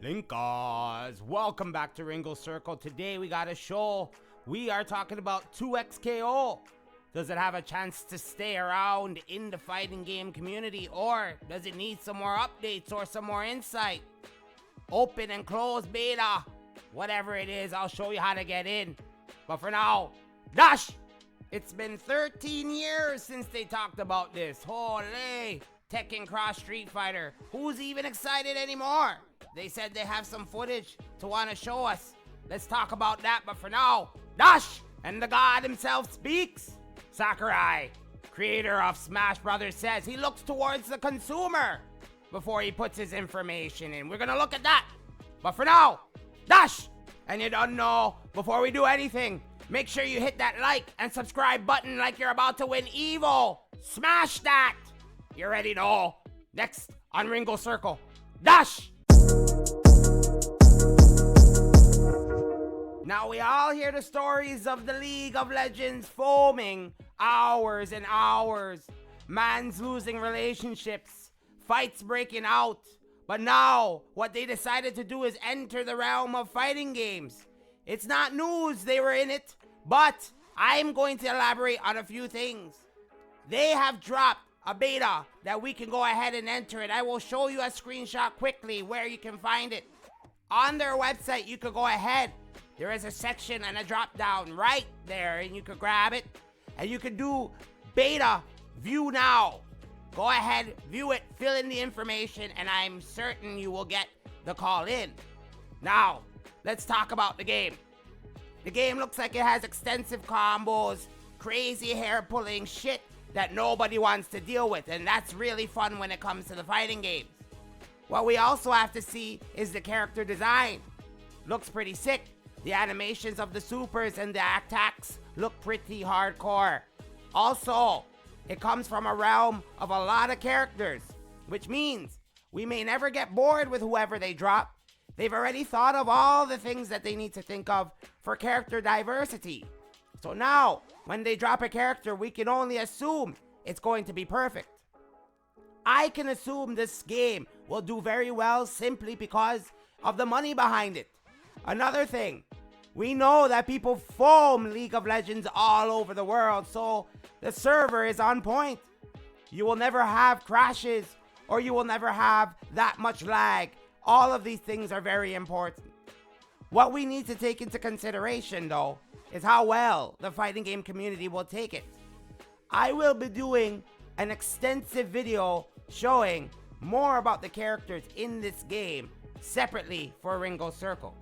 Linkas, welcome back to Ringo Circle. Today we got a show. We are talking about 2XKO. Does it have a chance to stay around in the fighting game community, or does it need some more updates or some more insight? Open and closed beta, whatever it is, I'll show you how to get in. But for now, Dash! It's been 13 years since they talked about this. Holy! Tekken Cross Street Fighter. Who's even excited anymore? They said they have some footage to want to show us. Let's talk about that, but for now, Dash! And the god himself speaks. Sakurai, creator of Smash Brothers, says he looks towards the consumer before he puts his information in. We're gonna look at that. But for now, Dash! And you don't know, before we do anything, make sure you hit that like and subscribe button like you're about to win Evo. Smash that! You already know. Next on Ringo Circle, Dash! Now we all hear the stories of the League of Legends foaming hours and hours. Mans losing relationships, fights breaking out. But now, what they decided to do is enter the realm of fighting games. It's not news they were in it, but I'm going to elaborate on a few things. They have dropped a beta that we can go ahead and enter it. I will show you a screenshot quickly where you can find it. On their website, you could go ahead. There is a section and a drop down right there, and you could grab it. And you could do beta view now. Go ahead, view it, fill in the information, and I'm certain you will get the call in. Now, let's talk about the game. The game looks like it has extensive combos, crazy hair pulling shit that nobody wants to deal with, and that's really fun when it comes to the fighting games. What we also have to see is the character design. Looks pretty sick. The animations of the supers and the attacks look pretty hardcore. Also, it comes from a realm of a lot of characters, which means we may never get bored with whoever they drop. They've already thought of all the things that they need to think of for character diversity. So now, when they drop a character, we can only assume it's going to be perfect. I can assume this game will do very well simply because of the money behind it. Another thing, we know that people foam League of Legends all over the world, so the server is on point. You will never have crashes, or you will never have that much lag. All of these things are very important. What we need to take into consideration, though, is how well the fighting game community will take it. I will be doing an extensive video showing more about the characters in this game separately for Ringo Circle.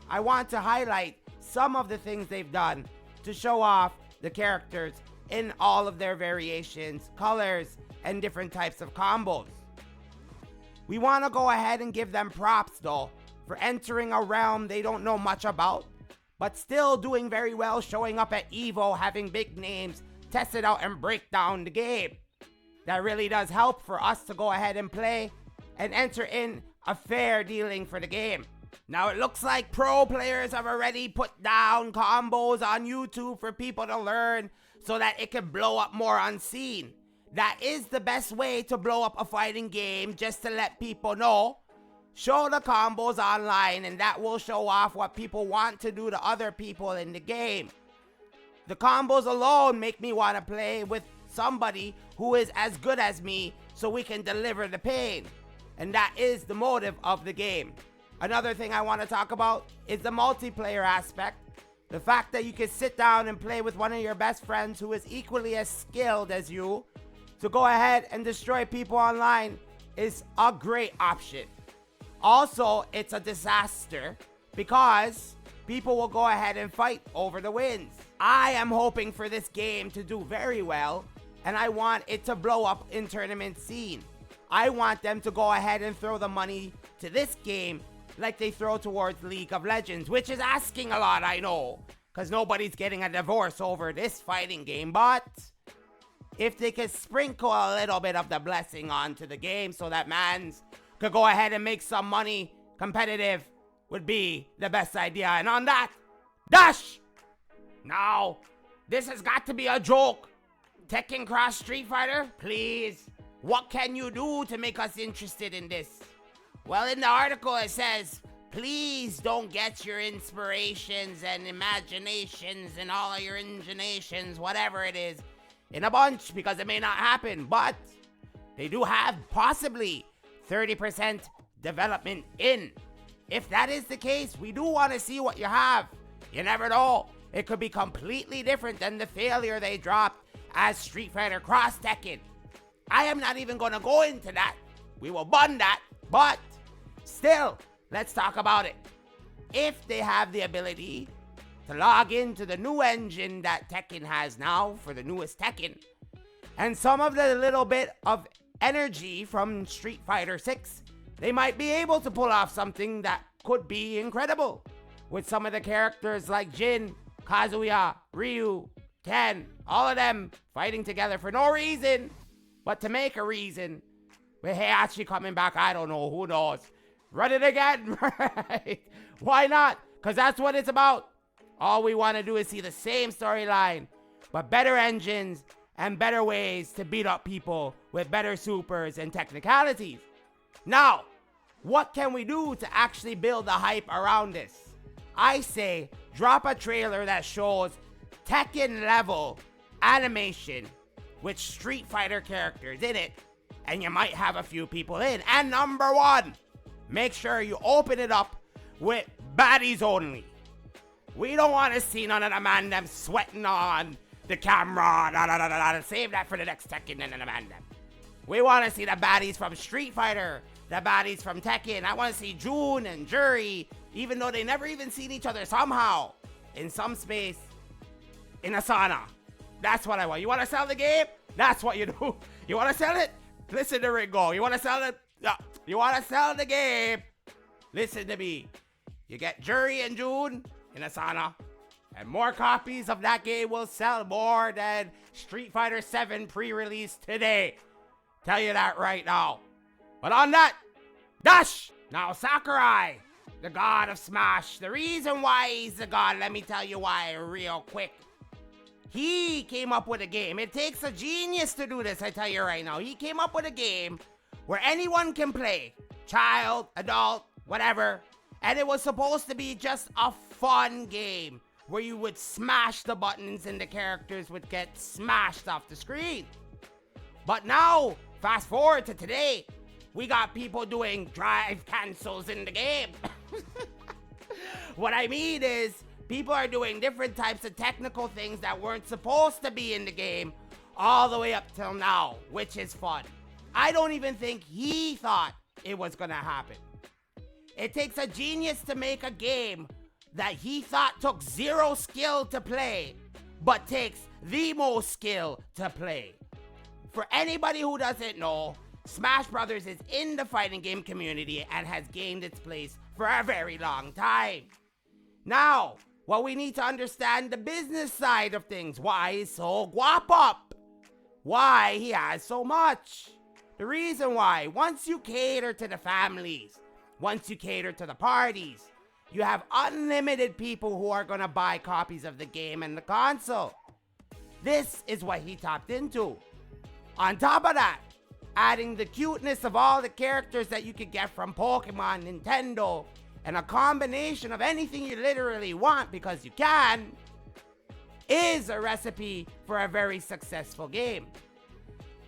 I want to highlight some of the things they've done to show off the characters in all of their variations, colors, and different types of combos. We want to go ahead and give them props, though, for entering a realm they don't know much about, but still doing very well, showing up at Evo, having big names, test it out, and break down the game. That really does help for us to go ahead and play and enter in a fair dealing for the game. Now it looks like pro players have already put down combos on YouTube for people to learn so that it can blow up more unseen. That is the best way to blow up a fighting game, just to let people know. Show the combos online, and that will show off what people want to do to other people in the game. The combos alone make me want to play with somebody who is as good as me so we can deliver the pain. And that is the motive of the game. Another thing I want to talk about is the multiplayer aspect. The fact that you can sit down and play with one of your best friends who is equally as skilled as you to go ahead and destroy people online is a great option. Also, it's a disaster because people will go ahead and fight over the wins. I am hoping for this game to do very well, and I want it to blow up in tournament scene. I want them to go ahead and throw the money to this game like they throw towards League of Legends, which is asking a lot, I know, because nobody's getting a divorce over this fighting game. But if they could sprinkle a little bit of the blessing onto the game so that mans could go ahead and make some money competitive, would be the best idea. And on that, Dash! Now, this has got to be a joke. Tekken Cross Street Fighter, please. What can you do to make us interested in this? Well, in the article it says please don't get your inspirations and imaginations and all of your ingeniations, whatever it is, in a bunch, because it may not happen. But they do have possibly 30% development in. If that is the case, we do want to see what you have. You never know. It could be completely different than the failure they dropped as Street Fighter Cross Tekken. I am not even going to go into that. We will bun that. But still, let's talk about it. If they have the ability to log into the new engine that Tekken has now for the newest Tekken, and some of the little bit of energy from Street Fighter 6, they might be able to pull off something that could be incredible. With some of the characters like Jin, Kazuya, Ryu, Ken, all of them fighting together for no reason, but to make a reason. With Heihachi coming back, I don't know, who knows. Run it again, right? Why not? Because that's what it's about. All we want to do is see the same storyline, but better engines and better ways to beat up people with better supers and technicalities. Now, what can we do to actually build the hype around this? I say drop a trailer that shows Tekken level animation with Street Fighter characters in it, and you might have a few people in. And number one, make sure you open it up with baddies only. We don't want to see none of the man them sweating on the camera. Save that for the next Tekken and the man them. We want to see the baddies from Street Fighter, the baddies from Tekken. I want to see Jun and Juri, even though they never even seen each other somehow, in some space, in a sauna. That's what I want. You want to sell the game? That's what you do. You want to sell it? Listen to Ringo. You want to sell it? You want to sell the game? Listen to me. You get Juri and Jun in a sauna, and more copies of that game will sell more than Street Fighter 7 pre-release today. Tell you that right now. But on that, dash! Now Sakurai, the god of Smash. The reason why he's the god, let me tell you why real quick. He came up with a game. It takes a genius to do this, I tell you right now. He came up with a game where anyone can play. Child, adult, whatever. And it was supposed to be just a fun game where you would smash the buttons and the characters would get smashed off the screen. But now, fast forward to today, we got people doing drive cancels in the game. What I mean is, people are doing different types of technical things that weren't supposed to be in the game all the way up till now, which is fun. I don't even think he thought it was gonna happen. It takes a genius to make a game that he thought took zero skill to play, but takes the most skill to play. For anybody who doesn't know, Smash Brothers is in the fighting game community and has gained its place for a very long time. Now, what we need to understand the business side of things. Why he's so guap up. Why he has so much. The reason why, once you cater to the families, once you cater to the parties, you have unlimited people who are going to buy copies of the game and the console. This is what he tapped into. On top of that, adding the cuteness of all the characters that you could get from Pokemon, Nintendo, and a combination of anything you literally want because you can, is a recipe for a very successful game.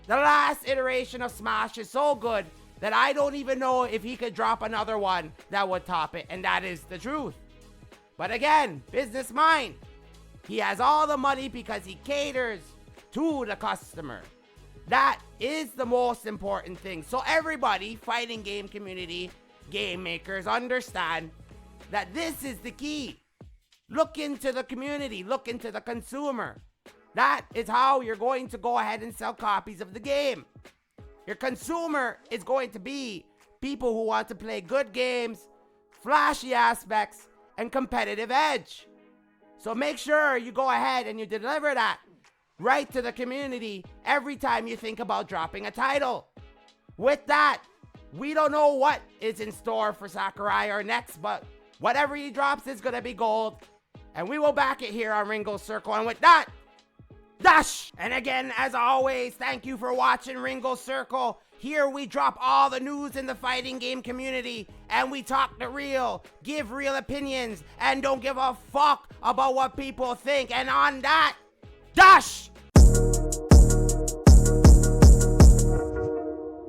The last iteration of Smash is so good that I don't even know if he could drop another one that would top it, and that is the truth. But again, business mind. He has all the money because he caters to the customer. That is the most important thing. So everybody, fighting game community, game makers, understand that this is the key. Look into the community, look into the consumer. That is how you're going to go ahead and sell copies of the game. Your consumer is going to be people who want to play good games, flashy aspects, and competitive edge. So make sure you go ahead and you deliver that right to the community every time you think about dropping a title. With that, we don't know what is in store for Sakurai or next, but whatever he drops is going to be gold. And we will back it here on Ringo's Circle. And with that, dash! And again, as always, thank you for watching Ringo's Circle. Here we drop all the news in the fighting game community, and we talk the real, give real opinions, and don't give a fuck about what people think. And on that, dash!